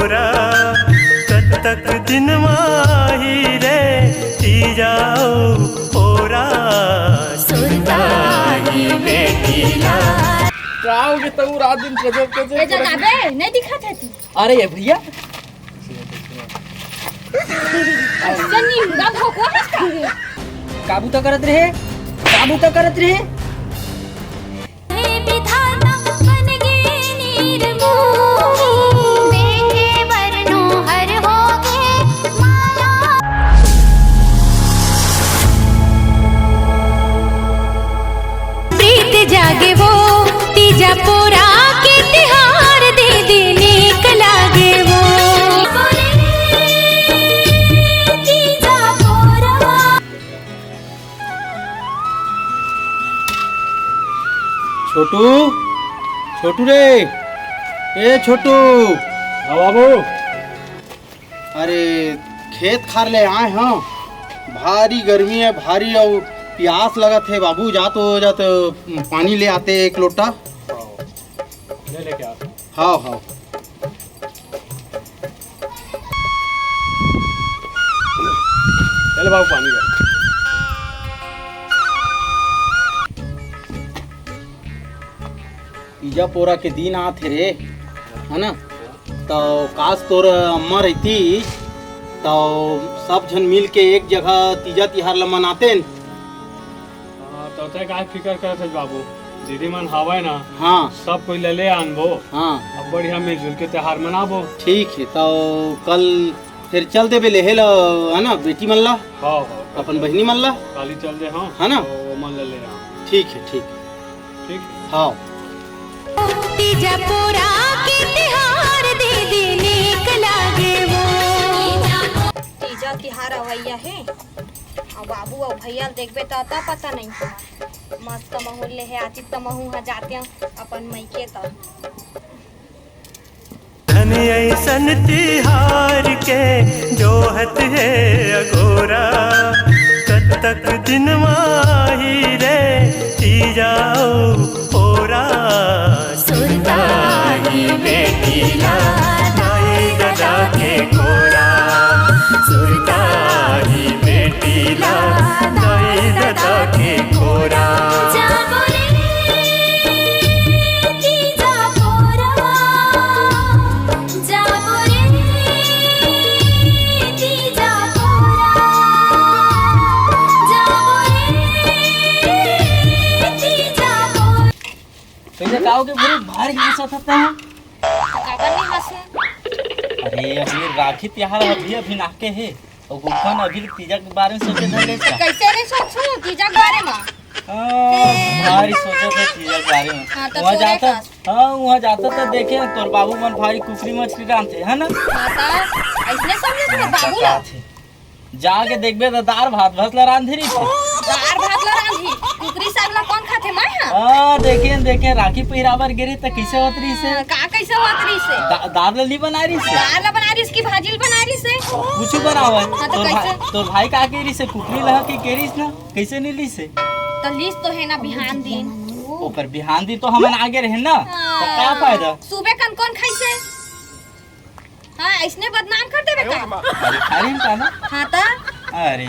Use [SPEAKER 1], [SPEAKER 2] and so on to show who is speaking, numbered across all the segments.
[SPEAKER 1] अगोरा कब तक दिन माही रे ती जाओ ओरा सुरताही बेटीला
[SPEAKER 2] आओगे तो रात दिन गजब
[SPEAKER 3] ये जगह बे नहीं दिखा था तू।
[SPEAKER 2] अरे ये भैया
[SPEAKER 3] सन्नी मुड़ा भोकवा मस्ता
[SPEAKER 2] काबू तो करत रहे काबू तो करत रहे
[SPEAKER 3] विधाता बन गए निर्मोही बेटे बरनो हर हो गए माला प्रीत जागे वो तीजा पूरा के तिहार दे देने का लागे वो तीजा पूरा
[SPEAKER 2] छोटू छोटू रे ए छोटू
[SPEAKER 4] हाँ बाबू।
[SPEAKER 2] अरे खेत खार ले आए हाँ भारी गर्मी है भारी और प्यास लगा थे बाबू जा तो पानी ले आते एक लोटा
[SPEAKER 4] ले लेके आ।
[SPEAKER 2] हाँ हाँ
[SPEAKER 4] चल बाबू पानी का।
[SPEAKER 2] तीजा पोरा के दिन आते रे है ना तो काश तोर अम्मा रहती तो सब जन मिल के एक जगह तीजा तिहार ला मनाते न।
[SPEAKER 4] हाँ तो ते काय फिकर करत है बाबू। दीदी मन हवाए ना
[SPEAKER 2] हाँ
[SPEAKER 4] सब कोई ले ले आनबो।
[SPEAKER 2] हाँ
[SPEAKER 4] अब बढ़िया मिलजुल के त्योहार मनाबो।
[SPEAKER 2] ठीक है तो कल फिर चल दे बेले हेला है ना बेटी मन ला
[SPEAKER 4] हाँ हाँ
[SPEAKER 2] अपन बहनी मन ला
[SPEAKER 4] काली चल दे हाँ
[SPEAKER 2] है ना?
[SPEAKER 4] तो मन ले ले आ।
[SPEAKER 2] ठीक है ठीक
[SPEAKER 4] ठीक
[SPEAKER 2] हाँ
[SPEAKER 3] तीजा पूरा के तिहार दे देने का लागे वो तीजा तिहार अवैया है और बाबू और भैया देखबे तो अता पता नहीं मस्त महूल ले है आती तो महू हा जाते अपन मईके तो
[SPEAKER 1] धन ऐसन तिहार के जोहत है अगोरा कब तक दिन माही रे ती जाओ ओरा सुरताही बेटीला नाई गदा के कोरा सुरताही बेटीला नाई गदा के कोरा
[SPEAKER 2] पहले गाँव के बड़े भारी हंसा था है
[SPEAKER 3] काबर नहीं हंसे
[SPEAKER 2] अरे अभी राखी त्योहार अभी नाके है और गुफन अभी तीजा के बारे में सोचे थे
[SPEAKER 3] कैसे रे सोचू तीजा के बारे में
[SPEAKER 2] भारी सोचा था तीजा के बारे में
[SPEAKER 3] हाँ, तो
[SPEAKER 2] वहाँ
[SPEAKER 3] तोरे
[SPEAKER 2] जाता
[SPEAKER 3] का।
[SPEAKER 2] हाँ वहाँ जाता तो देखे तोर बाबू मन भारी कुकरी मछली डालते है ना
[SPEAKER 3] माता ऐसने समझे थे बाबू ला
[SPEAKER 2] जाके देखबे तो दार भात भसला रांधरी थी
[SPEAKER 3] दार भात ला रांधी कुकरी साग ला कौन खाते मैं हां
[SPEAKER 2] हाँ देखे राखी पहिरावर गिरी तो कैसे होत रही से
[SPEAKER 3] का कैसे होत रही से
[SPEAKER 2] दार लली बना रही से
[SPEAKER 3] दाल ला बना रही इसकी भाजी बना रही से
[SPEAKER 2] कुछ बनावा
[SPEAKER 3] हाँ, तो कैसे?
[SPEAKER 2] तोर भाई का के रही से कुकरी लहा के केरिस ना कैसे नहीं ली से
[SPEAKER 3] तो लीस तो है ना बिहान दिन
[SPEAKER 2] ऊपर बिहान दी तो हमन आगे रहे ना तो क्या फायदा
[SPEAKER 3] सुबह कन कौन खाई से हां ऐसने बदनाम कर देबे का
[SPEAKER 2] अरे खारी का ना
[SPEAKER 3] हां ता
[SPEAKER 2] अरे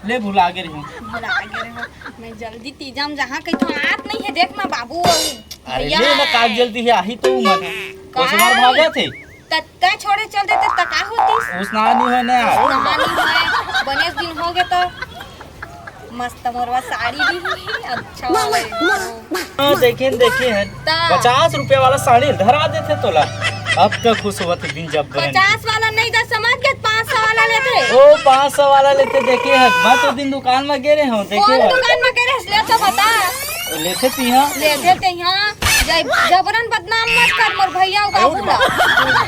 [SPEAKER 2] ले भुला आगे रही
[SPEAKER 3] भुला गए हो मैं जल्दी तीजाम जहां कहीं तो आत नहीं है देख ना बाबू
[SPEAKER 2] अरे ले ना काट जल्दी है आही तो मन उस मार भागा थे
[SPEAKER 3] तत्ता छोड़े चल देते तका होती
[SPEAKER 2] उस ना नहीं होने यार
[SPEAKER 3] नहानी है बने दिन हो गए तो मस्त मोरवा साड़ी भी अच्छा वाला
[SPEAKER 2] देखे है
[SPEAKER 3] ता।
[SPEAKER 2] 50 रुपए वाला साड़ी धरा देते तोला अब का खुश हुआ थे दिन जब बहन
[SPEAKER 3] 50 वाला नहीं था समझ के 500 वाला लेते
[SPEAKER 2] ओ 500 वाला लेते देखे है मैं तो दिन दुकान में गे रहे हूँ
[SPEAKER 3] कौन
[SPEAKER 2] देखे है
[SPEAKER 3] दुकान में करे ले तो बता
[SPEAKER 2] लेते थी हाँ
[SPEAKER 3] लेते थे यहाँ जबरन बदनाम मत कर मोर भैया और बाबू ला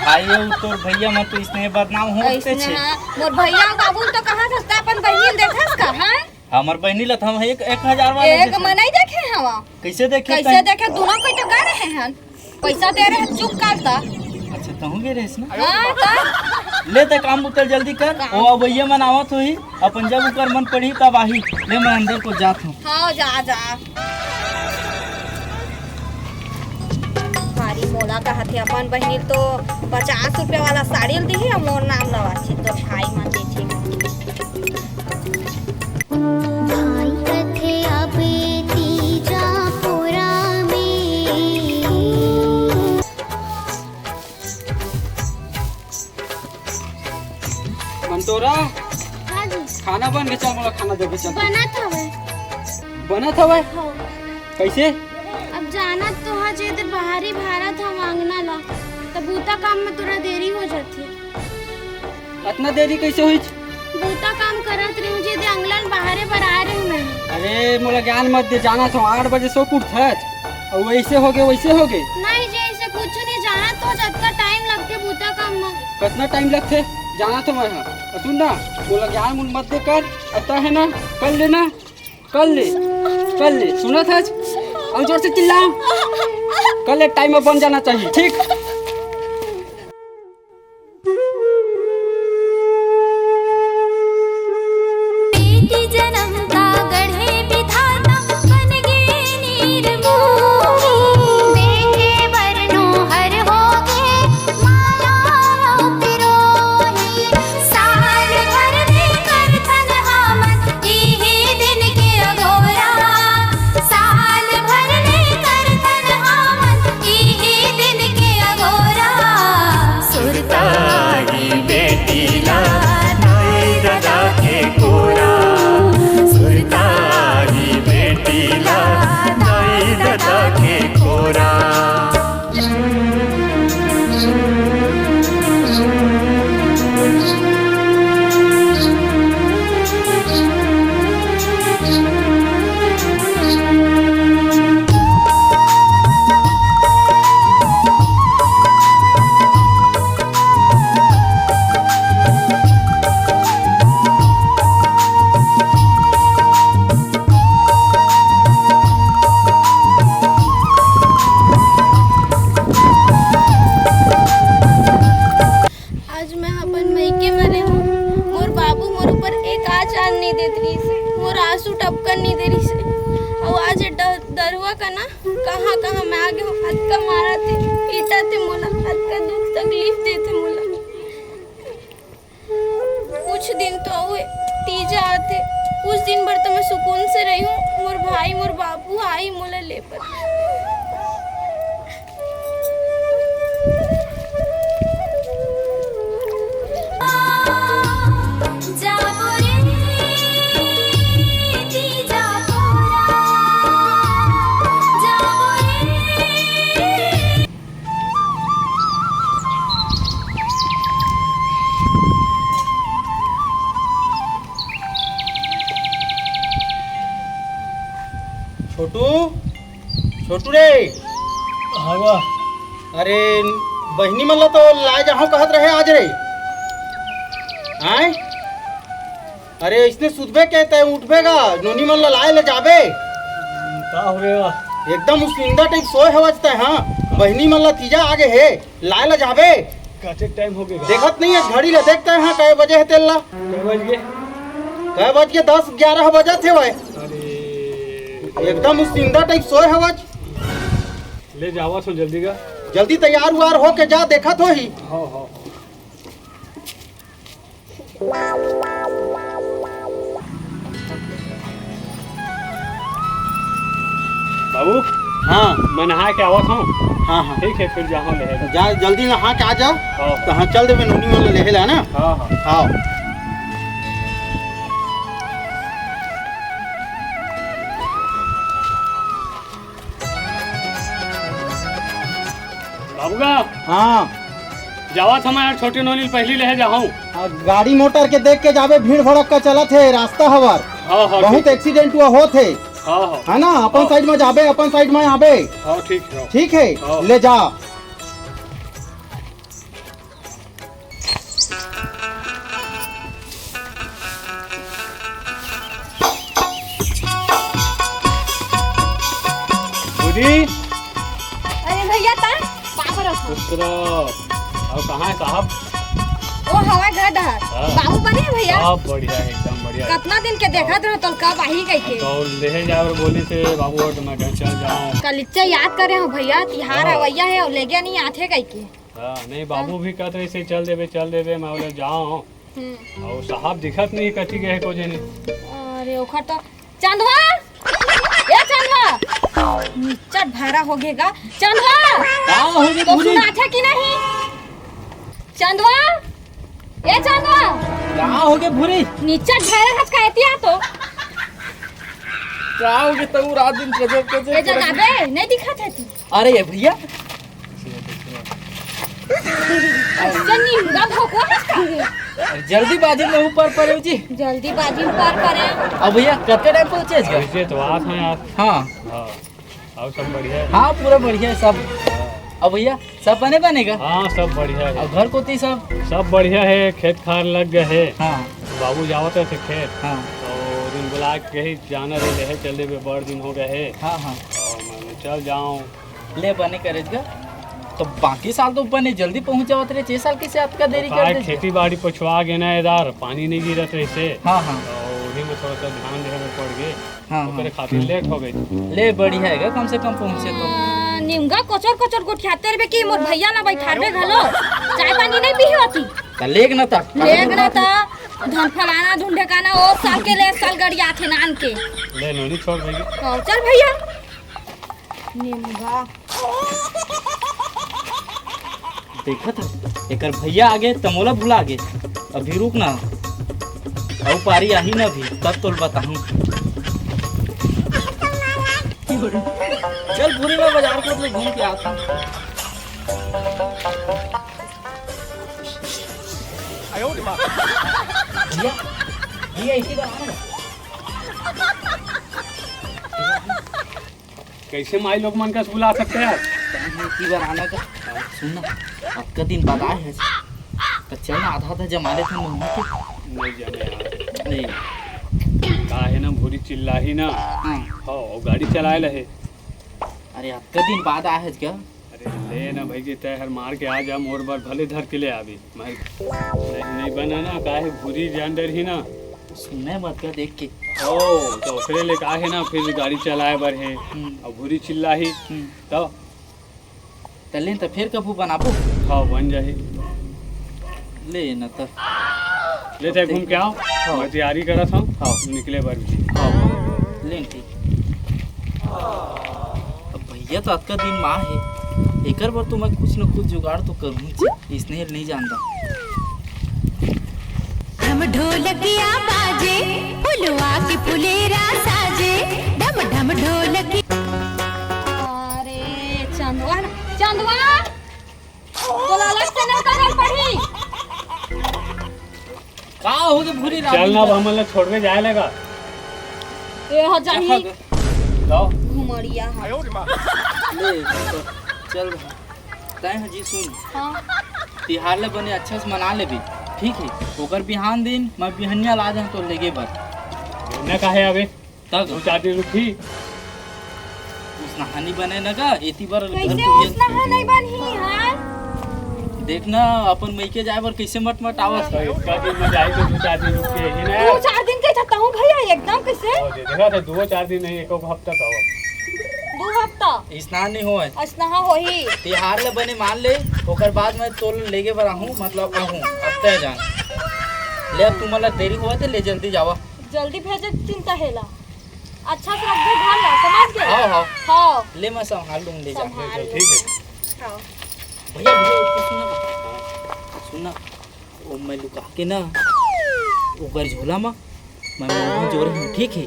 [SPEAKER 2] भाई तोर भैया मत तो इसने बदनाम होते
[SPEAKER 3] ऐसने
[SPEAKER 2] छे
[SPEAKER 3] हाँ मोर भैया और बाबू तो कहाँ था अपन बहनी देखस का हां
[SPEAKER 2] हमर बहनी लत हम 1000 वाला
[SPEAKER 3] एक
[SPEAKER 2] देते।
[SPEAKER 3] मनाई देखे हवा
[SPEAKER 2] कैसे देखे
[SPEAKER 3] कैसे देखे दोनों कोई तो गा रहे हैं पैसा दे रहे हैं चुप करता
[SPEAKER 2] अच्छा तहु गे रहे ना
[SPEAKER 3] हां ता
[SPEAKER 2] ले ते काम उतर जल्दी कर ओ अबैया मन आवत होई अपन जब ऊपर मन पड़ी तब आही ले मैं अंदर को जात हूं
[SPEAKER 3] हाँ जा जा भारी मोड़ मोला कहते अपन बहनी तो 50 रुपया वाला साड़ी दी है मोर नाम लवा छे तो भाई मन देथे
[SPEAKER 5] भाई कथे अबे तीजा पोरा में
[SPEAKER 2] मंतोरा
[SPEAKER 5] हाँ जी
[SPEAKER 2] खाना बन के चल, मोला खाना दे के चल।
[SPEAKER 5] बनत हवे
[SPEAKER 2] बनत हवे
[SPEAKER 5] हो
[SPEAKER 2] कैसे?
[SPEAKER 5] अब जाना तो हाँ जे दे बाहरी भारा था मांगना ला तब बूता काम में तोरा देरी हो जाती
[SPEAKER 2] इतना देरी कैसे हुई?
[SPEAKER 5] बूता काम करत रही जे दे अंगलन बाहरे पर आ रही मैं
[SPEAKER 2] अरे मोला ज्ञान मत दे, जाना तो 8 बजे सो उठत और वैसे हो गए वैसे हो गए।
[SPEAKER 5] नहीं जे ऐसे कुछ नहीं जाना तो जतना टाइम लगते बूता काम में
[SPEAKER 2] कितना टाइम लगते जाना तो मैं हाँ। सुन ना, मोला ज्ञान मुन मत दे कर, आता है ना कर लेना, कर ले सुना था और जोर से चिल्लाओ, कर ले, टाइम में बन जाना चाहिए ठीक।
[SPEAKER 5] बेटी जन्म का गढ़े विधाता बन गए निर्मोही बेटे बरनो हर हो गए माया पिरोही साल भर दे कर थन हमन इहे दिन के अघोरा साल भर दे कर थन हमन इहे दिन के अघोरा सुरता
[SPEAKER 1] ताही बेटी ला दाई दादा के कोरा, सुरताही बेटी ला दाई दादा के कोरा।
[SPEAKER 5] आज मैं अपन मैके में रहूं मोर बाबू मोर ऊपर एक आचार नहीं देत रही से मोर आंसू टपकन नहीं दे रही से और आज दरवा का ना कहाँ कहाँ मैं आगे हूँ हद का मारा थे पीटा थे मोला हद का दुख तकलीफ देते मोला कुछ दिन तो हुए तीजा आते कुछ दिन भर तो मैं सुकून से रही हूँ मोर भाई मोर बाबू आई मोला ले पर
[SPEAKER 2] छोटू छोटू रे,
[SPEAKER 4] हवा
[SPEAKER 2] अरे बहनी मन ला तो लाए जहाँ कहत रहे आज रे आए। अरे इसने सुधबे कहते हैं उठबेगा नोनी मन ला लाए ले जाबे
[SPEAKER 4] का हो गया?
[SPEAKER 2] एकदम उसिंदा टाइप सोए हवजते हाँ। बहनी मन ला तीजा आगे है लाए ले जाबे।
[SPEAKER 4] काटे टाइम हो गया?
[SPEAKER 2] देखत नहीं है घड़ी ले देखते हैं हाँ कै बजे है तेल ला।
[SPEAKER 4] कै बज गए?
[SPEAKER 2] कै बज के 10-11 बजे थे वह
[SPEAKER 4] अरे
[SPEAKER 2] एकदम उसिंदा टाइप सोए हवज।
[SPEAKER 4] ले जावा सो जल्दी का।
[SPEAKER 2] जल्दी तैयार उयार हो के जा देखत हो ही।
[SPEAKER 4] हाँ हाँ बाबू
[SPEAKER 2] हाँ
[SPEAKER 4] मैं नहा के आवत हूँ।
[SPEAKER 2] हाँ हाँ
[SPEAKER 4] ठीक है फिर जाओ ले।
[SPEAKER 2] जा जल्दी नहा के आ जा।
[SPEAKER 4] हाँ
[SPEAKER 2] तो हाँ चल देवे नोनी मन ले ना।
[SPEAKER 4] हाँ हाँ
[SPEAKER 2] हाँ
[SPEAKER 4] बाबू का
[SPEAKER 2] हाँ
[SPEAKER 4] जावा था मैं छोटी नोनी पहली ले जाऊँ।
[SPEAKER 2] गाड़ी मोटर के देख के जावे भीड़ भड़क का चला थे रास्ता हवर
[SPEAKER 4] हाँ हाँ
[SPEAKER 2] बहुत एक्सीडेंट हुआ हो थे
[SPEAKER 4] हाँ हाँ
[SPEAKER 2] है ना। अपन साइड में जाबे अपन साइड में आबे
[SPEAKER 4] हाँ ठीक है।
[SPEAKER 2] ठीक है
[SPEAKER 4] हाँ।
[SPEAKER 2] ले जा।
[SPEAKER 4] बूढ़ी
[SPEAKER 3] अरे भैया ता पावर
[SPEAKER 4] पुत्र और कहाँ है साहब?
[SPEAKER 3] वो हवा घर डहर
[SPEAKER 4] हाँ।
[SPEAKER 3] बाबू बने हैं भैया
[SPEAKER 4] सब बढ़िया है, एकदम बढ़िया है।
[SPEAKER 3] कितना दिन के देखत रहो तो कब आई गई के
[SPEAKER 4] तो ले जा और बोली से बाबू और मैं कहीं चल जाऊँ।
[SPEAKER 3] कलिच्चा याद करे हो भैया तिहार
[SPEAKER 4] हाँ।
[SPEAKER 3] अवैया है और ले गया नहीं आथे गई के
[SPEAKER 4] हाँ नहीं बाबू भी कहते रहे से चल देवे मैं बोले जाऊँ और साहब दिखत नहीं कथी गए को जने।
[SPEAKER 3] अरे ओखर तो चंदवा ए चंदवा निच्चट भाड़ा हो गएगा चंदवा
[SPEAKER 2] का हो गई
[SPEAKER 3] तो
[SPEAKER 2] भूरी
[SPEAKER 3] सुना था कि नहीं चंदवा ए चंदवा
[SPEAKER 2] का हो गई भूरी
[SPEAKER 3] निच्चट भाड़ा हस का एतिया तो
[SPEAKER 2] का हो गई तू रात दिन गजब
[SPEAKER 3] ए
[SPEAKER 2] गजब
[SPEAKER 3] जगाबे नहीं दिखत है तू
[SPEAKER 2] अरे ये भैया
[SPEAKER 3] जन्नी मुंगा भोकवा हस का
[SPEAKER 2] जल्दी बाजी में ऊपर पड़े जी।
[SPEAKER 3] जल्दी बाजी पार करे
[SPEAKER 2] अब भैया कितने टाइम पहुंचे जी?
[SPEAKER 4] ऐसे तो आत हैं यार।
[SPEAKER 2] हाँ
[SPEAKER 4] हाँ और सब बढ़िया है।
[SPEAKER 2] हाँ पूरा बढ़िया है सब। अब भैया सब बनेगा?
[SPEAKER 4] हाँ सब बढ़िया है।
[SPEAKER 2] और घर को ती
[SPEAKER 4] सब बढ़िया है, खेत खार लग गए है।
[SPEAKER 2] हाँ
[SPEAKER 4] बाबू जावत थे खेत
[SPEAKER 2] हाँ
[SPEAKER 4] और दिन बुला के ही जाना रहे है, चल देवे बड़ दिन हो गए है
[SPEAKER 2] हाँ हाँ
[SPEAKER 4] और मैंने चल जाऊँ।
[SPEAKER 2] ले बने करेगा तो बाकी साल तो बने जल्दी पहुंच जावत रहे 6 साल के से आपका देरी कर दे।
[SPEAKER 4] खेती बाड़ी पछुआ गए ना इधर, पानी नहीं गिरत रहे से
[SPEAKER 2] हाँ हाँ
[SPEAKER 4] और उन्हीं में थोड़ा सा ध्यान देने में पड़ गए।
[SPEAKER 2] हाँ
[SPEAKER 4] ओकरे खातिर लेट हो गई।
[SPEAKER 2] ले बढ़िया है कम से कम पहुंचे तो।
[SPEAKER 3] निमगा कोचर कोचर गोठियाते रे की मोर भैया ना बैठाबे घलो चाय पानी नहीं पी होती
[SPEAKER 2] त लेग न तक
[SPEAKER 3] लेग ना ता धन फलाना ढूंढे का ना ओ साल के ले साल गड़िया थे नान के
[SPEAKER 4] ले नोनी छोड़ देगी।
[SPEAKER 3] चल भैया निमगा
[SPEAKER 2] देखा था एक भैया आगे तमोला भुला आगे अभी रुक ना और पारी आही ना भी तब तो बताऊं। चल पूरी में बाजार को तो घूम के आता हूं। भैया भैया इसी बार आना
[SPEAKER 4] कैसे माई लोग मन का बुला सकते हैं?
[SPEAKER 2] इसी बार आना का सुनना अब का दिन बाद आए हैं तो चलना आधा जमा लेते हैं
[SPEAKER 4] नहीं जाने यार।
[SPEAKER 2] नहीं
[SPEAKER 4] का है ना भूरी चिल्ला ही ना।
[SPEAKER 2] हाँ
[SPEAKER 4] हाँ और गाड़ी चलाए रहे।
[SPEAKER 2] अरे अब का दिन बाद आए हैं क्या?
[SPEAKER 4] अरे ले ना भाई जी तहर मार के आ जा, मोर बार भले धर के ले आवी मैं नहीं बना ना का है भूरी जानवर ही ना
[SPEAKER 2] सुनने मत का देख के।
[SPEAKER 4] ओ तो ओकरे ले का है ना फिर गाड़ी चलाए बर है और भूरी चिल्ला ही तो
[SPEAKER 2] तले तो फिर कबू बनाबो।
[SPEAKER 4] हाँ बन जाही।
[SPEAKER 2] ले न तो
[SPEAKER 4] ले ते घूम के आओ मैं तैयारी करत हूँ। हाँ निकले बर भी।
[SPEAKER 2] हाँ ले ठीक। अब भैया तो आज का दिन माँ है एक बार तो मैं कुछ न कुछ जुगाड़ तो करूँ इसने नहीं जानता।
[SPEAKER 3] ढम ढोलकिया बाजे फुलवा की फुलेरा साजे ढम ढम ढोलकी। अरे चंदवा चंदवा तो लालच से नहीं करल पड़ी
[SPEAKER 2] का हो गई भूरी रात
[SPEAKER 4] चलना अब हमला छोड़वे जाए लगा
[SPEAKER 3] ए हो जाही
[SPEAKER 4] तो
[SPEAKER 3] घुमड़िया है
[SPEAKER 2] ले तो चल तय हजी सुन
[SPEAKER 3] हां
[SPEAKER 2] तिहार ले बने अच्छा से मना ले भी ठीक है ओकर बिहान दिन मैं बिहनिया ला जा तो लेगे बर
[SPEAKER 4] न काहे आवे
[SPEAKER 2] तब
[SPEAKER 4] दो चार दिन रुकी
[SPEAKER 2] उस नहानी बने न का एती बार घर
[SPEAKER 3] कैसे
[SPEAKER 2] को
[SPEAKER 3] उसना है नहीं बनी हां
[SPEAKER 2] देखना अपन मई के जाए बर कैसे मट मट आवत
[SPEAKER 4] तो इसका दिन में जाए तो दो चार दिन रुक के ही ना।
[SPEAKER 3] 2-4 दिन के जाता हूं भैया एकदम कैसे
[SPEAKER 4] और देखा था 2-4 दिन नहीं एक हफ्ता का हो
[SPEAKER 3] 2 हफ्ता
[SPEAKER 2] स्नान नहीं होए
[SPEAKER 3] अस्नाहा होही
[SPEAKER 2] तिहार ले बने मान ले ओकर बाद मैं तोल लेके बर आहूं मतलब आहूं अब तय जान ले अब तुमला देरी हुआ थे ले जल्दी जावा
[SPEAKER 3] जल्दी भेजे चिंता हेला अच्छा से रख दे ध्यान ना समझ गए
[SPEAKER 2] हाँ हाँ
[SPEAKER 3] हां
[SPEAKER 2] ले मैं संभाल लूंगी ले जा
[SPEAKER 3] संभाल
[SPEAKER 4] ठीक है।
[SPEAKER 3] हां
[SPEAKER 2] भैया भैया एक सुना ओ मैं लुका के ना ओकर झोला में मैं मोहन जोरे हूँ ठीक है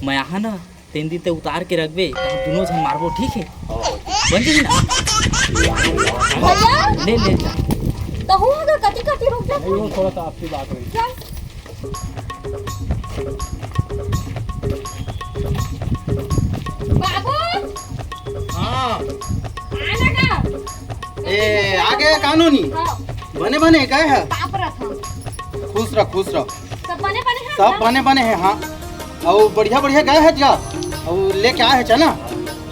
[SPEAKER 2] मैं यहाँ ना तीन दिन ते उतार के रखबे दोनों जन मारबो ठीक है बन जी ना
[SPEAKER 3] भैया
[SPEAKER 2] ले ले जा
[SPEAKER 3] तो हो अगर कटी कटी रुक जा
[SPEAKER 4] नहीं वो थोड़ा सा आपकी बात रही।
[SPEAKER 3] चल बाबू
[SPEAKER 2] हाँ
[SPEAKER 3] आना का
[SPEAKER 6] ए आगे कानूनी
[SPEAKER 3] हां
[SPEAKER 6] बने बने गए है
[SPEAKER 3] पाप रखा
[SPEAKER 6] खुश रहो
[SPEAKER 3] सब बने बने हैं
[SPEAKER 6] सब बने बने हैं हाँ और बढ़िया बढ़िया गए है जा और लेके आए है चना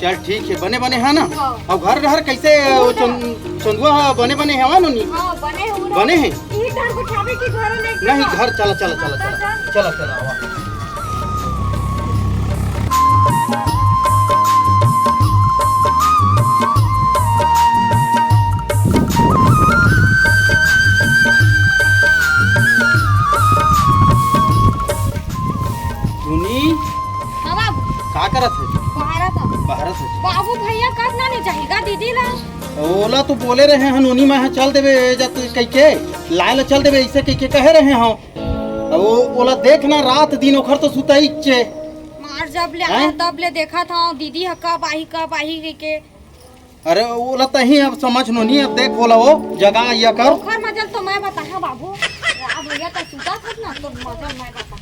[SPEAKER 6] चल ठीक है बने बने है ना
[SPEAKER 3] हाँ।
[SPEAKER 6] और घर घर कैसे वो चंदुआ बने बने है नोनी
[SPEAKER 3] हां बने हो
[SPEAKER 6] बने हैं
[SPEAKER 3] ये तार को खावे की घर ले
[SPEAKER 6] नहीं घर चला चला चला चला चला चला आवा। धुनी
[SPEAKER 3] हां बाबू
[SPEAKER 6] का करत है?
[SPEAKER 3] बाहर था
[SPEAKER 6] भारत है
[SPEAKER 3] बाबू भैया करना नहीं चाहिएगा दीदी ला
[SPEAKER 6] ओला तो बोले रहे हैं नोनी मैं चल देवे जब कह के लाए चल देवे ऐसे कह के कहे रहे हैं वो ओला देखना रात दिन ओखर तो सुता ही चे
[SPEAKER 3] मार जब ले
[SPEAKER 6] हैं?
[SPEAKER 3] आया तब ले देखा था दीदी कब आई के
[SPEAKER 6] अरे ओला तही अब समझ नोनी अब देख बोला वो जगह या कर
[SPEAKER 3] ओखर मजल तो मैं बताया बाबू आ भैया तो सुता था ना तो मजल मैं बता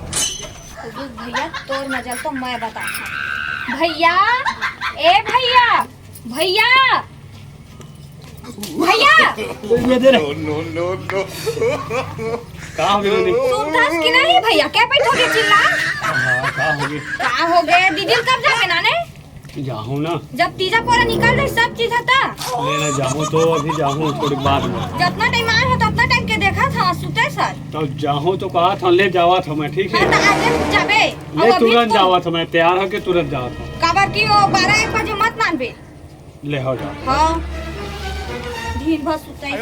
[SPEAKER 3] भैया तोर मजल तो मैं बता भैया ए भैया भैया भैया
[SPEAKER 4] का हो गया नोनी?
[SPEAKER 3] सुनतास कि नहीं भैया क्या बैठोगे चिल्ला
[SPEAKER 4] हाँ, का हो गया?
[SPEAKER 3] का हो गए दीदी कब जाके नाने
[SPEAKER 4] जाऊँ ना
[SPEAKER 3] जब तीजा पोरा निकल जाए सब चीज हता
[SPEAKER 4] लेना जाऊँ तो अभी जाऊँ थोड़ी बाद में।
[SPEAKER 3] जितना टाइम आए हो तो उतना टाइम के देखा था सुते सर
[SPEAKER 4] तो जाऊँ तो कहा था ले जावा था मैं ठीक
[SPEAKER 3] हाँ
[SPEAKER 4] है
[SPEAKER 3] तो आज जाबे
[SPEAKER 4] ले तुरंत जावा था मैं तैयार होके तुरंत जावा था
[SPEAKER 3] कबर की वो 12-1 बजे मत मानबे
[SPEAKER 4] ले हो जा
[SPEAKER 3] हाँ दिन भर सुते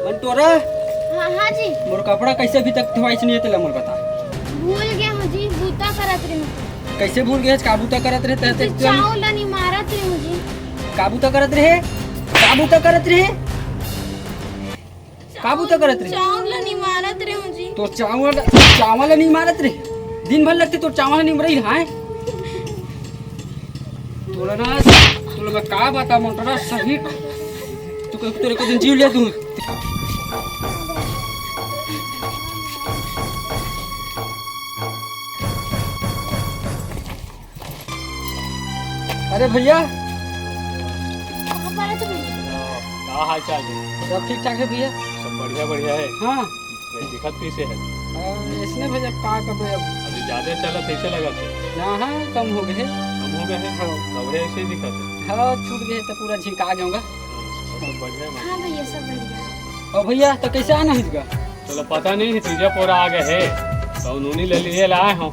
[SPEAKER 2] बंटोरा
[SPEAKER 5] हाँ हाँ जी
[SPEAKER 2] मोर कपड़ा कैसे अभी तक धोवाई नहीं है मोर बता
[SPEAKER 5] भूल गया हूँ जी बूता करत रही हूँ
[SPEAKER 2] कैसे भूल गए काबूता करत रहे तहते
[SPEAKER 5] चावल नहीं मारत रही हूँ जी
[SPEAKER 2] काबूता करत रहे काबूता करत रहे काबूता करत रहे
[SPEAKER 5] चावल नहीं मारत रही हूँ जी
[SPEAKER 2] तो चावल चावल नहीं मारत रहे दिन भर लगते तो चावल नहीं मरई हाय तोला ना तोला मैं का बता मोटरा सही तू तेरे को दिन जीव ले दूं अरे भैया
[SPEAKER 5] कहाँ पर है तुम
[SPEAKER 4] का हाल चाल है?
[SPEAKER 2] सब ठीक ठाक है भैया
[SPEAKER 4] सब बढ़िया बढ़िया है
[SPEAKER 2] हाँ
[SPEAKER 4] वही दिखत कैसे है
[SPEAKER 2] इसने भैया का कब अब
[SPEAKER 4] अभी ज्यादा चला कैसे लगा थे
[SPEAKER 2] यहाँ हाँ कम हो गए
[SPEAKER 4] कम हो गए हैं कपड़े ऐसे ही दिखत है
[SPEAKER 2] हाँ छूट गए तो पूरा झिंका जाऊंगा
[SPEAKER 4] सब बढ़िया है
[SPEAKER 5] हाँ भैया सब बढ़िया
[SPEAKER 2] और भैया तो कैसे आना है इसका
[SPEAKER 4] चलो पता नहीं तीजा पोरा आ गए है तो उन्होंने ले लिए लाए हूँ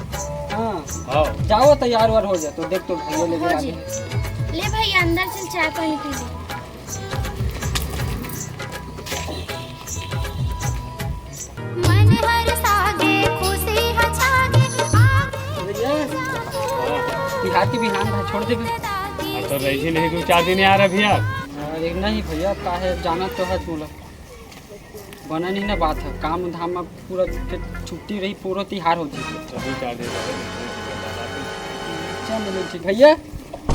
[SPEAKER 2] हाँ
[SPEAKER 4] हाँ
[SPEAKER 2] जाओ तैयार वार हो जाए तो देख तो भैया ले
[SPEAKER 5] हो
[SPEAKER 2] गया
[SPEAKER 5] जी ले भाई अंदर चल चाय पानी पी ले मन हर सागे खुशी हछागे
[SPEAKER 2] भैया बिहार की बिहान भाई छोड़ देबे
[SPEAKER 4] अब तो रही नहीं 2-4 दिन यार अभी यार
[SPEAKER 2] अरे नहीं भैया काहे जाना तो है बोला बना नहीं ना बात है काम धाम में पूरा छुट्टी रही पूरा तिहार हो जाए
[SPEAKER 4] 2-4 दिन
[SPEAKER 2] चलो ठीक भैया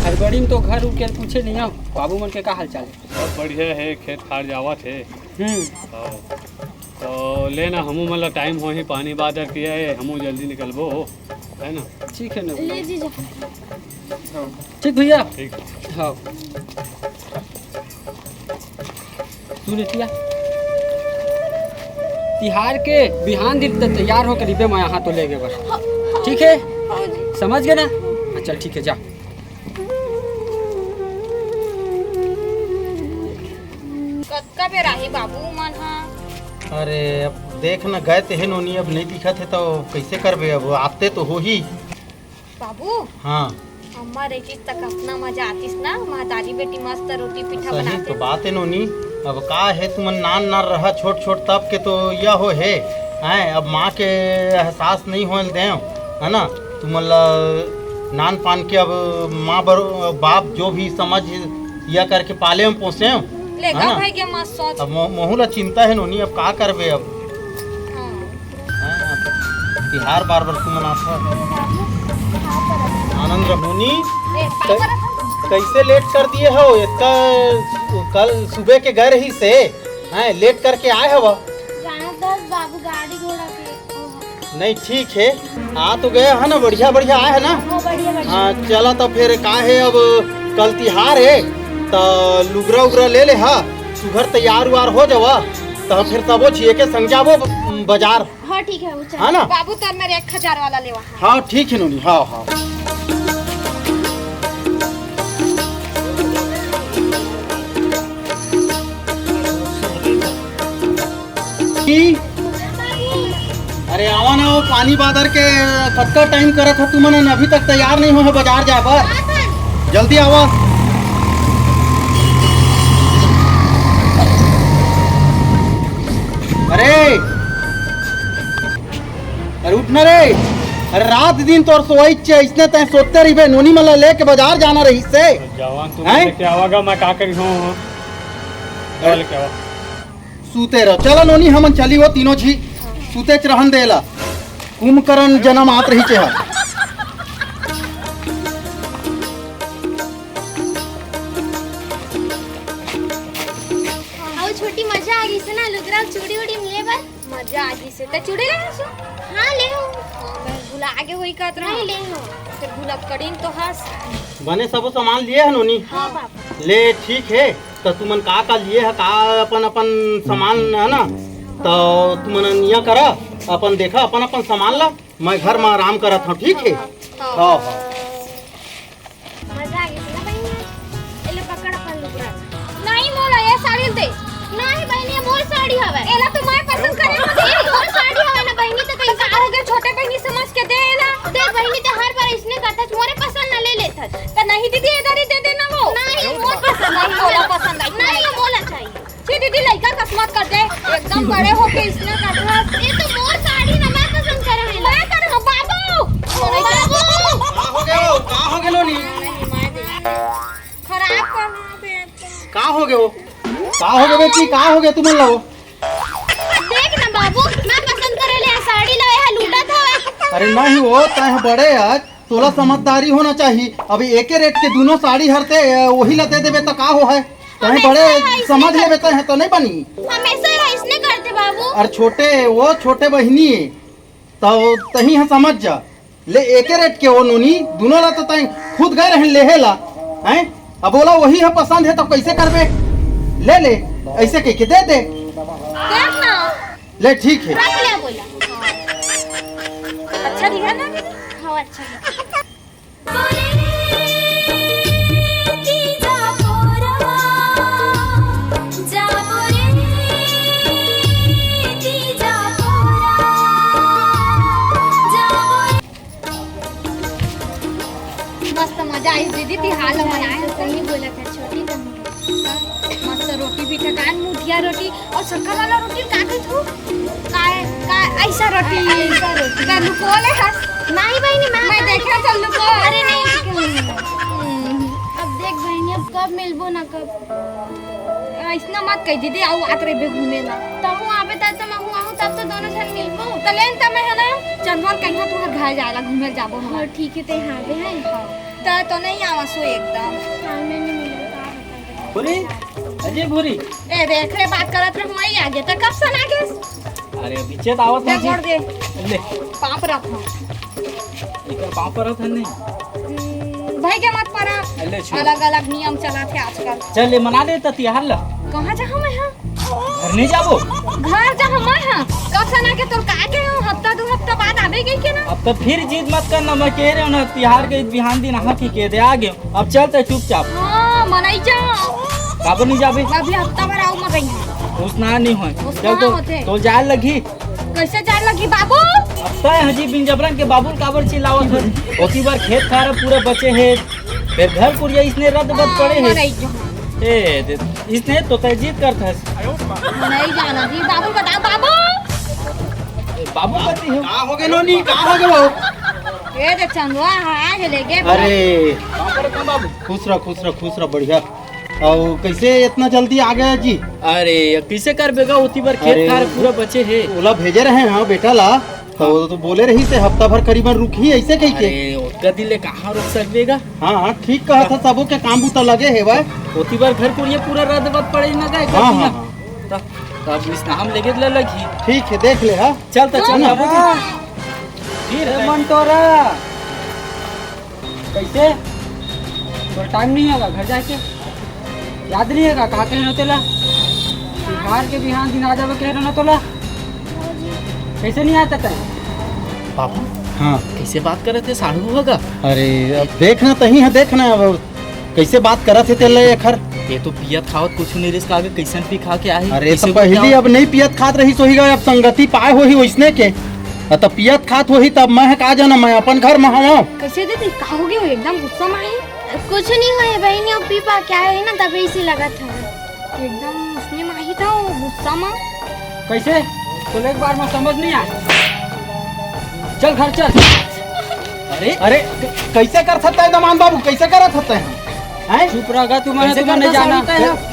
[SPEAKER 2] हड़बड़ी में तो घर उठ के पूछे नहीं आओ बाबू मन के का हाल चाल है
[SPEAKER 4] सब बढ़िया है खेत खार जावत है हाँ। तो लेना हमू मतलब टाइम हो ही पानी बादर किया है हमू जल्दी निकलबो है ना
[SPEAKER 2] ठीक है ना
[SPEAKER 5] ले जीजा
[SPEAKER 2] हाँ। ठीक भैया
[SPEAKER 4] ठीक
[SPEAKER 2] हाँ तू नितिया तिहार के बिहान दिन तक तैयार होकर रिबे मैं यहाँ तो ले गए बस ठीक है समझ गए ना चल ठीक है जा
[SPEAKER 3] कत्का पे राही बाबू मन हाँ
[SPEAKER 6] अरे अब देख न गए थे नोनी अब नहीं दिखत है तो कैसे करबे अब आते तो हो ही
[SPEAKER 3] बाबू
[SPEAKER 6] हाँ
[SPEAKER 3] अम्मा रहती तक अपना मजा आतीस ना महतारी बेटी मस्त रोटी पीठा
[SPEAKER 6] सही
[SPEAKER 3] बनाते
[SPEAKER 6] तो बात है नोनी अब का है तुम नान नान रहा छोट छोट तब के तो यह हो है हैं अब माँ के एहसास नहीं हो दे है ना तुम नान पान के अब माँ बाप जो भी समझ यह करके पाले में पोसे
[SPEAKER 3] ले
[SPEAKER 6] है
[SPEAKER 3] गा
[SPEAKER 6] ना?
[SPEAKER 3] भाई के मस्त सोच
[SPEAKER 6] अब मोहू ला चिंता है नोनी अब का करबे अब
[SPEAKER 3] हाँ।
[SPEAKER 6] हैं, अब तिहार बार बार तुम मनाता आनंद नोनी
[SPEAKER 3] ए, का करत हन?
[SPEAKER 6] कैसे लेट कर दिए हो इसका कल सुबह के घर ही से हैं लेट करके आए हो
[SPEAKER 5] जाना दस बाबू गाड़ी घोड़ा के
[SPEAKER 6] नहीं ठीक है आ तो गए है ना बढ़िया बढ़िया आए है ना
[SPEAKER 5] वो बढ़िया बढ़िया
[SPEAKER 6] हाँ चला तो फिर का है अब कल तिहार है तो लुगरा उगरा ले ले हा सुघर तैयार वार हो जावा तो फिर तबो छिए के समझाबो बाजार।
[SPEAKER 5] हाँ ठीक है वो चल।
[SPEAKER 6] हाँ ना?
[SPEAKER 3] बाबू तर मेरे 1000 वाला ले वहाँ।
[SPEAKER 6] हाँ ठीक है नोनी, हाँ हाँ। अरे आवा ना, वो पानी बादर के कतका टाइम करत हो तुमन, अभी तक तैयार नहीं हो बाजार जा पर। जल्दी आवा। अरे अरे उठना रे। अरे रात दिन तोर सोई चे इसने तय सोते रही बे, नोनी मला लेके बाजार जाना रही से।
[SPEAKER 4] जवान तू
[SPEAKER 6] हैं?
[SPEAKER 4] लेके आवागा, मैं का करी हूँ दवा लेके आवा।
[SPEAKER 6] सूते रहो। चलो नोनी हमन चली वो तीनों छी सूते च रहन देला। कुंभकर्ण जन्म आत रही चे।
[SPEAKER 5] आओ छोटी मजा आ गई से ना लुगरा चूड़ी उड़ी मिले बस।
[SPEAKER 3] मजा आ गई से ते चूड़ी ले सु
[SPEAKER 5] हाँ ले हो।
[SPEAKER 3] मैं भूला आगे होई कहत रहा
[SPEAKER 5] नहीं ले हो।
[SPEAKER 3] फिर भूला कड़ीन तो हंस।
[SPEAKER 6] बने सब सामान लिए है नोनी?
[SPEAKER 5] हाँ पापा।
[SPEAKER 6] ले ठीक है। तो तुमन का लिए है का अपन अपन सामान है ना, तो तुमन निया करा अपन देखा अपन अपन सामान ला, मैं घर में आराम करत हूँ। ठीक है? हाँ हाँ।
[SPEAKER 5] मजा आ गई से ना बहनी। एले पकड़ अपन लुगरा।
[SPEAKER 3] नहीं मोला ये साड़ी दे।
[SPEAKER 5] नहीं बहनी मोर साड़ी हवे।
[SPEAKER 3] एला तो मैं पसंद करे
[SPEAKER 5] ये मोर साड़ी हवे ना बहनी तो कहीं
[SPEAKER 3] का हो गया, छोटे बहनी समझ के दे ना।
[SPEAKER 5] देख बहनी तो हर बार इसने कहता मोरे पसंद ना ले लेता।
[SPEAKER 3] तो नहीं दीदी इधर ही दे देना वो।
[SPEAKER 5] नहीं मोर पसंद
[SPEAKER 3] नहीं मोला पसंद आई।
[SPEAKER 5] नहीं मोला चाहिए।
[SPEAKER 3] छी दीदी लड़का कसमत कर दे एकदम बड़े होके इसने कहा
[SPEAKER 5] ये तो मोर साड़ी ना मैं पसंद करे वाला।
[SPEAKER 3] मैं कर हूं बाबू।
[SPEAKER 5] बाबू
[SPEAKER 6] का हो गए नोनी?
[SPEAKER 3] खराब करना पे
[SPEAKER 6] का हो गए? का हो गए बेटी? का हो गए तुम लोग?
[SPEAKER 5] देख ना बाबू मैं पसंद करे ले साड़ी लाए है लूटा था।
[SPEAKER 6] अरे नहीं वो तय बड़े आज तोला समझदारी होना चाहिए। अभी एक रेट के दोनों साड़ी हरते वही ला दे देबे तो का हो है? तय बड़े समझ लेबे तय तो नहीं बनी।
[SPEAKER 5] हमेशा इसने करते बाबू।
[SPEAKER 6] अरे छोटे वो छोटे बहनी है तो तही है समझ जा। ले एक रेट के वो नोनी दोनों ला तो तय खुद गए रहन लेहे ला हैं। अब बोला वही है पसंद है तो कैसे करबे? ले ले ऐसे कह के दे दे।
[SPEAKER 5] देख ना
[SPEAKER 6] ले ठीक है।
[SPEAKER 5] रख ले बोला।
[SPEAKER 3] अच्छा दिखा ना।
[SPEAKER 5] हाँ अच्छा है।
[SPEAKER 3] मस्त मजा आई दीदी तिहार मनाए
[SPEAKER 5] कहीं बोला था छोटी कहीं।
[SPEAKER 3] मस्त रोटी भी ठकान मुठिया रोटी और शक्कर वाला रोटी काटे थू का ऐसा रोटी का लुकोले हस
[SPEAKER 5] नहीं बहनी
[SPEAKER 3] मैं देखा चल लुको।
[SPEAKER 5] अरे नहीं अब देख बहनी अब कब मिलबो ना कब।
[SPEAKER 3] ऐसा मत कह दीदी आओ आत रे बे घूमे ना
[SPEAKER 5] तब हूँ आवे तब तो मैं हूँ आऊँ तब तो दोनों जन मिलबो।
[SPEAKER 3] तो लेन तब है ना चंदवन कहीं तो घर जाएला घूमे जाबो हम।
[SPEAKER 5] हाँ ठीक है ते यहाँ पे है।
[SPEAKER 3] तो नहीं आवा सो एकदम।
[SPEAKER 5] हाँ मैं नहीं मिलूँ।
[SPEAKER 6] भूरी अजय भूरी।
[SPEAKER 3] ए देख रे बात करत रह मैं आगे तो कब सन आगे
[SPEAKER 6] अरे पीछे आवत
[SPEAKER 3] दे छोड़ दे
[SPEAKER 6] ले
[SPEAKER 3] पाप रख
[SPEAKER 6] इकर पाँव पर है नहीं।
[SPEAKER 3] भाई के मत पड़ा
[SPEAKER 6] ले छोड़।
[SPEAKER 3] अलग अलग नियम चला थे आजकल।
[SPEAKER 6] चल ले मना दे तिहार ला।
[SPEAKER 3] कहाँ जा हम यहाँ
[SPEAKER 6] घर नहीं जाबो?
[SPEAKER 3] घर जा हम यहाँ कब सन आके तोर का के हफ्ता दो हफ्ता बाद आवे गई के ना।
[SPEAKER 7] अब तो फिर जिद मत करना, मैं कह रहा हूँ ना तिहार के बिहान दिन हाँ की कह दे आ गए। अब चलते चुपचाप।
[SPEAKER 3] हाँ मनाई जा
[SPEAKER 7] काबर नहीं जाबे?
[SPEAKER 3] अभी हफ्ता भर आऊ मत यहाँ।
[SPEAKER 7] उसना नहीं हो।
[SPEAKER 3] उसना
[SPEAKER 7] चल तो
[SPEAKER 3] होते।
[SPEAKER 7] तो जाए लगी।
[SPEAKER 3] कैसे जान लगी बाबू?
[SPEAKER 7] अब तो हजी बिन जबरन के बाबुल काबर चिल्लावत है। ओती बार खेत खार पूरे बचे है, फिर घर पुरिया इसने रद्द बद पड़े है।
[SPEAKER 3] मनाई जा
[SPEAKER 7] ए इसने तो तजीद करता है।
[SPEAKER 3] नहीं जाना जी बाबू बताओ बाबू।
[SPEAKER 7] बाबू कहती हो।
[SPEAKER 6] का हो गए नोनी? का हो गए वो?
[SPEAKER 3] ये देख चंदवा आज लेके
[SPEAKER 6] अरे
[SPEAKER 7] बाबू
[SPEAKER 6] खुश रह बढ़िया। और कैसे इतना जल्दी आ गया जी?
[SPEAKER 7] अरे कैसे कर बेगा? उती बार
[SPEAKER 6] अरे,
[SPEAKER 7] खेत खार पूरा बचे है।
[SPEAKER 6] ओला भेजे रहे हैं बेटा ला तो बोले रही से हफ्ता भर करीबन रुकी ऐसे कही के।
[SPEAKER 7] अरे उसका दिल कहाँ रुक सकेगा?
[SPEAKER 6] हाँ ठीक कहा था। सबों के काम तो लगे है भाई।
[SPEAKER 7] होती बार घर को ये पूरा रद्द बद पड़े ना गए।
[SPEAKER 6] हाँ हाँ हाँ
[SPEAKER 7] तब इस नाम लेके ले लगी।
[SPEAKER 6] ठीक है देख ले। हाँ
[SPEAKER 7] चल तो चल बाबू
[SPEAKER 2] फिर मंटोरा कैसे तो टाइम नहीं होगा घर जाके याद नहीं है कहाँ कहीं होते ला। तिहार के बिहान दिन आ जावे कह रहे ना तोला कैसे नहीं आता था?
[SPEAKER 7] बाबू
[SPEAKER 6] हाँ
[SPEAKER 7] कैसे बात कर रहे थे साढ़ू होगा?
[SPEAKER 6] अरे अब देखना तही है, देखना अब कैसे बात करत थे तेले खर।
[SPEAKER 7] ये तो पियत खावत कुछ नहीं रिस्क आगे कैसन पी खा के आई।
[SPEAKER 6] अरे तो पहली अब नहीं पियत खात रही सोही गए, अब संगति पाए होही वैसने के तो पियत खात होही तब मैं का जाना मैं अपन घर में हूँ।
[SPEAKER 5] कैसे दीदी का हो गया हो एकदम गुस्सा में आई? कुछ नहीं हुआ बहनी, अब पी पा क्या है ना तभी इसी लगा था एकदम उसने माही था वो गुस्सा में।
[SPEAKER 2] कैसे तो एक बार में समझ नहीं आया। चल घर चल।
[SPEAKER 6] अरे कैसे कर सकता है दमान बाबू, कैसे कर सकते हैं?
[SPEAKER 2] चुप रहा तू, मैं तुम्हें नहीं जाना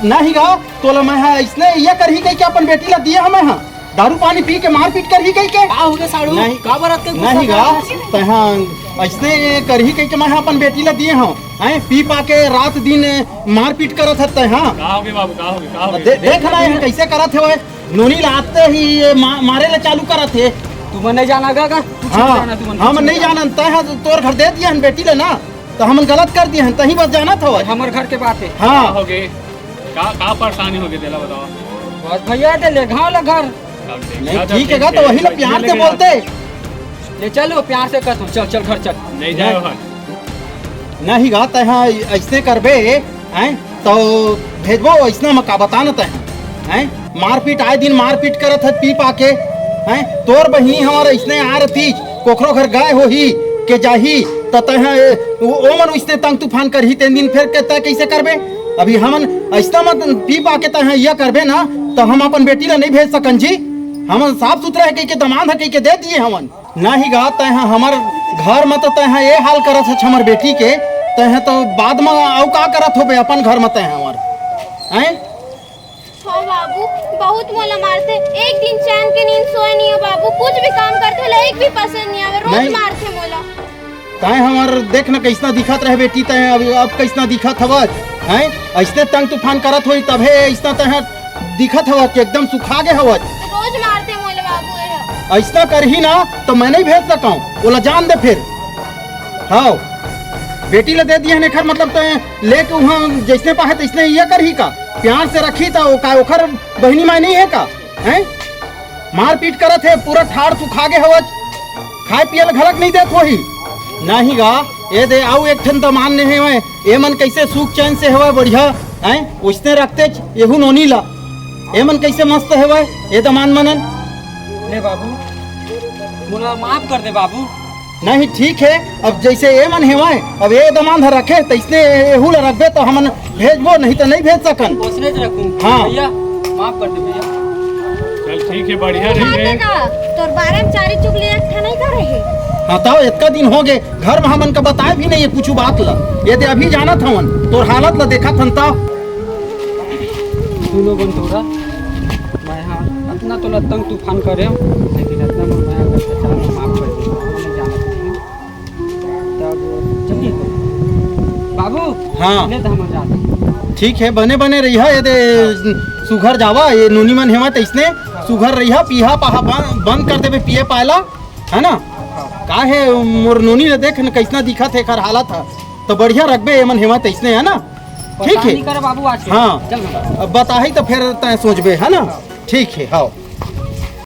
[SPEAKER 6] नहीं गा तो मैं है इसने ये कर ही गई कि अपन बेटी ला दिए हमें हाँ दारू पानी पी के मार पीट कर ही गई के
[SPEAKER 7] का हो गया साढ़ू?
[SPEAKER 6] नहीं
[SPEAKER 7] का बरात के
[SPEAKER 6] नहीं गा तो हाँ इसने कर ही गई कि मैं अपन बेटी ला दिए हाँ हैं पी पा के रात दिन मार पीट करत है। हाँ
[SPEAKER 4] का हो गया बाबू, का हो गया, का हो गया?
[SPEAKER 6] देख रहा है कैसे करत है नोनी लाते ही ये मारे ला चालू करत है।
[SPEAKER 2] तुम्हें नहीं जाना गा
[SPEAKER 6] हाँ हम नहीं जानते हैं तोर घर दे दिया बेटी ले ना तो हम गलत कर दिए हैं तही बस जाना था
[SPEAKER 2] हमारे घर के बात है।
[SPEAKER 4] का
[SPEAKER 6] हाँ
[SPEAKER 4] हो गए? का परेशानी हो गई तेला बताओ।
[SPEAKER 2] बस भैया दे ले घाव ला घर
[SPEAKER 6] नहीं ठीक है तो वही लोग प्यार से बोलते
[SPEAKER 2] ले चलो प्यार से कहता हूँ चल चल घर चल।
[SPEAKER 4] नहीं जाए घर
[SPEAKER 6] नहीं गा तहाँ ऐसे करबे हैं तो भेजबो ऐसा मका बताना तह हैं मारपीट आए दिन मारपीट करत है पी पाके हैं तोर बहिनी हमारा इसने आ रही कोखरो घर गाय हो ही के जाही तो तह ओ मन इसने तंग तूफान कर ही तीन दिन फिर के तय कैसे करबे? अभी हमन ऐसा मत पी पाके तह यह करबे ना तो हम अपन बेटी ला नहीं भेज सकन जी। हमन साफ सुथरा है के दमाद है के दे दिए हमन नहीं गा तह हमार घर में तो तह ये हाल करत है हमर बेटी के तह तो बाद में औ का करत होबे अपन घर में तह हमार हैं।
[SPEAKER 5] हाँ बाबू बहुत मोला मारते, एक दिन चैन के नींद सोए नहीं हो बाबू, कुछ भी काम करते हो एक भी पसंद नहीं आवे, रोज
[SPEAKER 6] नहीं।
[SPEAKER 5] मारते मोला।
[SPEAKER 6] तय हमार देख न कैसना दिखत रहे बेटी तय अब कैसना दिखत हवत हैं ऐसने तंग तूफान करत होई तभे ऐसना तय दिखत हवत एकदम सुखा गे हवत।
[SPEAKER 5] रोज मारते मोला बाबू ये।
[SPEAKER 6] ऐसना कर ही ना तो मैं नहीं भेज सकूं बोला जान दे फिर। हाँ बेटी ले दे दिया है खर मतलब तय लेके वहाँ जैसने पाहे तैसने ये कर ही का प्यार से रखी था वो का ओखर बहनी माई नहीं है का हैं मार पीट करत है पूरा ठाड़ सुखा गे हवत खाए पियल घलक नहीं देत वही नहीं गा ये दे आओ एक ठन दमान नहीं है ये मन कैसे सुख चैन से हवा बढ़िया हैं उसने रखते येहू नोनी ला ये मन कैसे मस्त है ये दमान मनन
[SPEAKER 2] ले बाबू मुला माफ कर दे बाबू।
[SPEAKER 6] नहीं ठीक है अब जैसे ये मन है अब ये दमान रखे तो इसने येहू ला रखबे तो हमन भेजबो नहीं तो नहीं भेज सकन।
[SPEAKER 2] पोसने ज रखूं
[SPEAKER 6] हाँ।
[SPEAKER 2] भैया माफ कर दे भैया।
[SPEAKER 4] चल ठीक है बढ़िया
[SPEAKER 5] हाँ
[SPEAKER 4] रहे।
[SPEAKER 5] बेटा तोर बारे में चारी चुगली रखा नहीं कर रहे।
[SPEAKER 6] हाँ तो इतना दिन हो गए घर में हमन का बताए भी नहीं है कुछ बात ला ये दे अभी जाना था मन तोर हालत ला देखा था
[SPEAKER 2] सुनो बंटोरा मैं हाँ इतना तो तंग तूफान करे लेकिन इतना मैं अगर सच्चा माफ कर दे मैंने जाना तब चलिए बाबू
[SPEAKER 6] हाँ।
[SPEAKER 2] ले तो हम जाते
[SPEAKER 6] ठीक है बने बने रही है ये दे सुघर जावा ये नूनी मन हेमा इसने सुघर रही है पीहा पाहा बंद कर देवे पिए पाला है ना का है मोर नूनी ने देख न कैसना दिखा थे कर हालत था तो बढ़िया रखबे ये मन हेमा इसने है ना ठीक है
[SPEAKER 2] कर बाबू आज के।
[SPEAKER 6] हाँ
[SPEAKER 2] चल
[SPEAKER 6] अब बताही तो फिर तय सोचबे है ना ठीक है हाँ।